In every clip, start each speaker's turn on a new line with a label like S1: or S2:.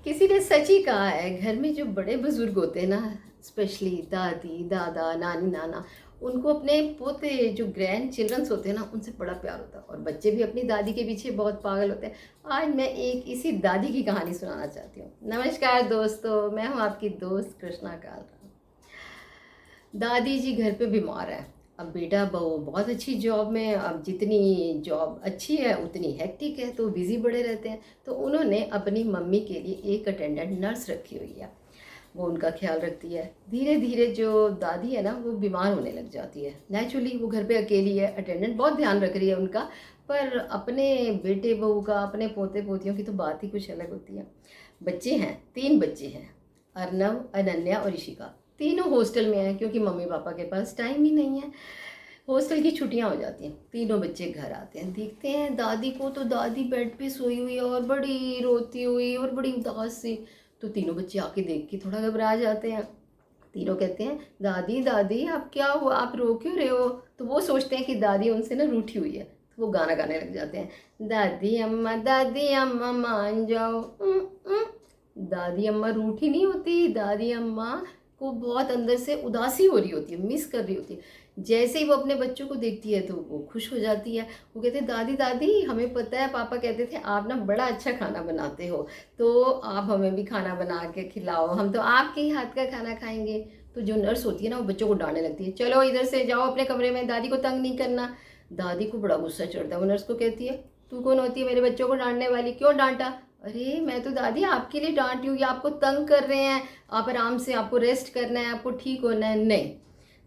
S1: किसी ने सच ही कहा है, घर में जो बड़े बुजुर्ग होते हैं ना, स्पेशली दादी दादा नानी नाना, उनको अपने पोते जो ग्रैंड चिल्ड्रंस होते हैं ना, उनसे बड़ा प्यार होता है। और बच्चे भी अपनी दादी के पीछे बहुत पागल होते हैं। आज मैं एक इसी दादी की कहानी सुनाना चाहती हूँ। नमस्कार दोस्तों, मैं हूँ आपकी दोस्त कृष्णा कालरा। दादी जी घर पे बीमार है। अब बेटा बहू बहुत अच्छी जॉब में, अब जितनी जॉब अच्छी है उतनी हेक्टिक है, तो बिज़ी बड़े रहते हैं। तो उन्होंने अपनी मम्मी के लिए एक अटेंडेंट नर्स रखी हुई है। वो उनका ख्याल रखती है। धीरे धीरे जो दादी है ना, वो बीमार होने लग जाती है। नेचुरली वो घर पे अकेली है, अटेंडेंट बहुत ध्यान रख रही है उनका। पर अपने बेटे बहू का, अपने पोते पोतियों की तो बात ही कुछ अलग होती है। बच्चे हैं, 3 बच्चे हैं, अर्नव, अनन्या और ऋषिका। तीनों हॉस्टल में हैं क्योंकि मम्मी पापा के पास टाइम ही नहीं है। हॉस्टल की छुट्टियां हो जाती हैं, तीनों बच्चे घर आते हैं, देखते हैं दादी को, तो दादी बेड पे सोई हुई है और बड़ी रोती हुई और बड़ी उदास सी। तो तीनों बच्चे आके देख के थोड़ा घबरा जाते हैं। तीनों कहते हैं, दादी दादी आप क्या हुआ, आप रो क्यों रहे हो? तो वो सोचते हैं कि दादी उनसे ना रूठी हुई है, तो वो गाना गाने लग जाते हैं, दादी अम्मा मान जाओ। दादी अम्मा रूठी नहीं होती, दादी अम्मा को बहुत अंदर से उदासी हो रही होती है, मिस कर रही होती है। जैसे ही वो अपने बच्चों को देखती है तो वो खुश हो जाती है। वो कहते हैं, दादी दादी हमें पता है, पापा कहते थे आप ना बड़ा अच्छा खाना बनाते हो, तो आप हमें भी खाना बना के खिलाओ, हम तो आपके ही हाथ का खाना खाएंगे। तो जो नर्स होती है ना, वो बच्चों को डांटने लगती है, चलो इधर से जाओ अपने कमरे में, दादी को तंग नहीं करना। दादी को बड़ा गुस्सा चढ़ता है। वो नर्स को कहती है, तू कौन होती है मेरे बच्चों को डांटने वाली, क्यों डांटा? अरे मैं तो दादी आपके लिए डांट रही हूँ, ये आपको तंग कर रहे हैं, आप आराम से, आपको रेस्ट करना है, आपको ठीक होना है। नहीं,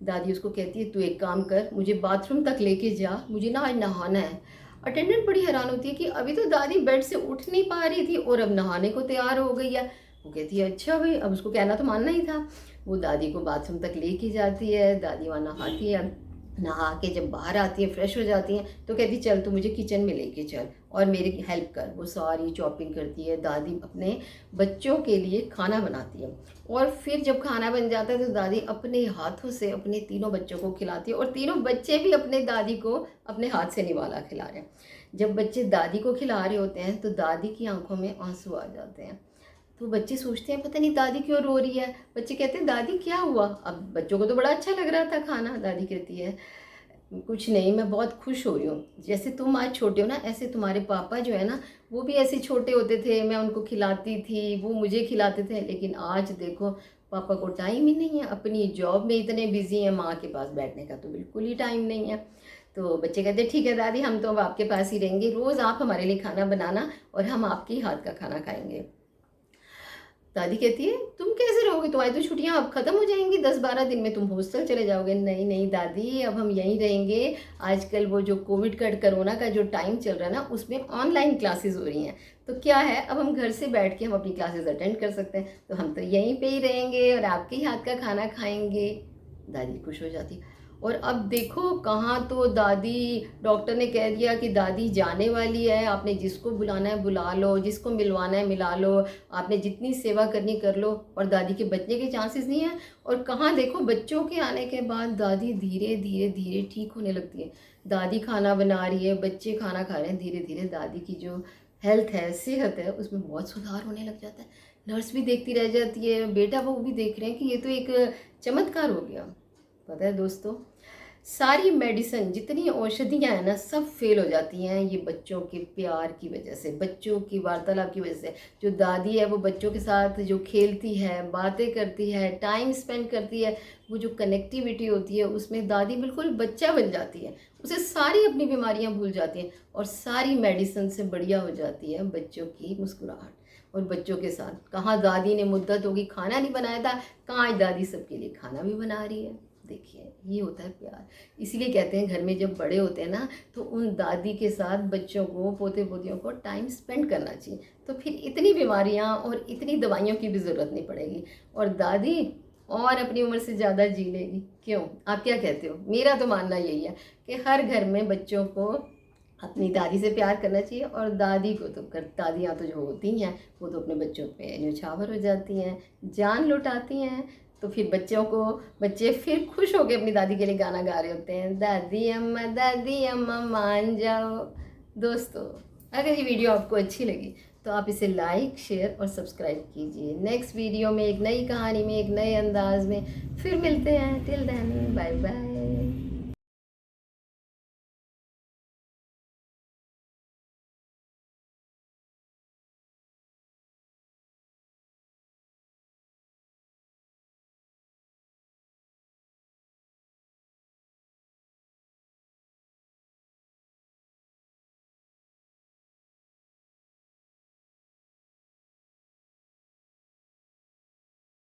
S1: दादी उसको कहती है, तू एक काम कर, मुझे बाथरूम तक लेके जा, मुझे ना आज नहाना है। अटेंडेंट बड़ी हैरान होती है कि अभी तो दादी बेड से उठ नहीं पा रही थी और अब नहाने को तैयार हो गई है। वो कहती है, अच्छा भाई, अब उसको कहना तो मानना ही था। वो दादी को बाथरूम तक लेके जाती है, दादी वहाँ नहाती है। नहा के जब बाहर आती है, फ्रेश हो जाती हैं, तो कहती, चल तू मुझे किचन में लेके चल और मेरी हेल्प कर। वो सारी चॉपिंग करती है, दादी अपने बच्चों के लिए खाना बनाती है। और फिर जब खाना बन जाता है तो दादी अपने हाथों से अपने तीनों बच्चों को खिलाती है, और तीनों बच्चे भी अपने दादी को अपने हाथ से निवाला खिला रहे हैं। जब बच्चे दादी को खिला रहे होते हैं तो दादी की आंखों में आंसू आ जाते हैं। तो बच्चे सोचते हैं, पता नहीं दादी क्यों रो रही है। बच्चे कहते हैं, दादी क्या हुआ? अब बच्चों को तो बड़ा अच्छा लग रहा था खाना। दादी कहती है, कुछ नहीं, मैं बहुत खुश हो रही हूँ। जैसे तुम आज छोटे हो ना, ऐसे तुम्हारे पापा जो है ना, वो भी ऐसे छोटे होते थे, मैं उनको खिलाती थी, वो मुझे खिलाते थे। लेकिन आज देखो, पापा को टाइम ही नहीं है, अपनी जॉब में इतने बिजी हैं, माँ के पास बैठने का तो बिल्कुल ही टाइम नहीं है। तो बच्चे कहते हैं, ठीक है दादी, हम तो अब आपके पास ही रहेंगे, रोज़ आप हमारे लिए खाना बनाना और हम आपके ही हाथ का खाना खाएंगे। दादी कहती है, तुम कैसे रहोगे, तुम्हारी तो छुट्टियां अब खत्म हो जाएंगी, 10-12 दिन में तुम हॉस्टल चले जाओगे। नहीं नहीं दादी, अब हम यहीं रहेंगे। आजकल वो जो कोविड का, कोरोना का जो टाइम चल रहा है ना, उसमें ऑनलाइन क्लासेस हो रही हैं, तो क्या है, अब हम घर से बैठ के हम अपनी क्लासेस अटेंड कर सकते हैं, तो हम तो यहीं पे ही रहेंगे और आपके ही हाथ का खाना खाएंगे। दादी खुश हो जाती। और अब देखो, कहाँ तो दादी, डॉक्टर ने कह दिया कि दादी जाने वाली है, आपने जिसको बुलाना है बुला लो, जिसको मिलवाना है मिला लो, आपने जितनी सेवा करनी कर लो, और दादी के बचने के चांसेस नहीं है। और कहाँ देखो, बच्चों के आने के बाद दादी धीरे धीरे धीरे ठीक होने लगती है। दादी खाना बना रही है, बच्चे खाना खा रहे हैं, धीरे धीरे दादी की जो हेल्थ है, सेहत है, उसमें बहुत सुधार होने लग जाता है। नर्स भी देखती रह जाती है, बेटा बहू भी देख रहे हैं कि ये तो एक चमत्कार हो गया। पता है दोस्तों, सारी मेडिसिन, जितनी औषधियाँ हैं ना, सब फेल हो जाती हैं ये बच्चों के प्यार की वजह से, बच्चों की वार्तालाप की वजह से। जो दादी है वो बच्चों के साथ जो खेलती है, बातें करती है, टाइम स्पेंड करती है, वो जो कनेक्टिविटी होती है, उसमें दादी बिल्कुल बच्चा बन जाती है। उसे सारी अपनी बीमारियां भूल जाती हैं और सारी मेडिसिन से बढ़िया हो जाती है बच्चों की मुस्कुराहट। और बच्चों के साथ, कहाँ दादी ने मुद्दत होगी खाना नहीं बनाया था, कहाँ आज दादी सबके लिए खाना भी बना रही है। देखिए, ये होता है प्यार। इसीलिए कहते हैं, घर में जब बड़े होते हैं ना, तो उन दादी के साथ बच्चों को, पोते पोतियों को टाइम स्पेंड करना चाहिए, तो फिर इतनी बीमारियां और इतनी दवाइयों की भी ज़रूरत नहीं पड़ेगी, और दादी और अपनी उम्र से ज़्यादा जी लेगी। क्यों, आप क्या कहते हो? मेरा तो मानना यही है कि हर घर में बच्चों को अपनी दादी से प्यार करना चाहिए, और दादी को तो दादियाँ तो जो होती हैं, वो तो अपने बच्चों पे न्यौछावर हो जाती हैं, जान लुटाती हैं। तो फिर बच्चे फिर खुश होकर अपनी दादी के लिए गाना गा रहे होते हैं, दादी अम्मा मान जाओ। दोस्तों, अगर ये वीडियो आपको अच्छी लगी तो आप इसे लाइक, शेयर और सब्सक्राइब कीजिए। नेक्स्ट वीडियो में एक नई कहानी में, एक नए अंदाज में फिर मिलते हैं। Till then, bye bye.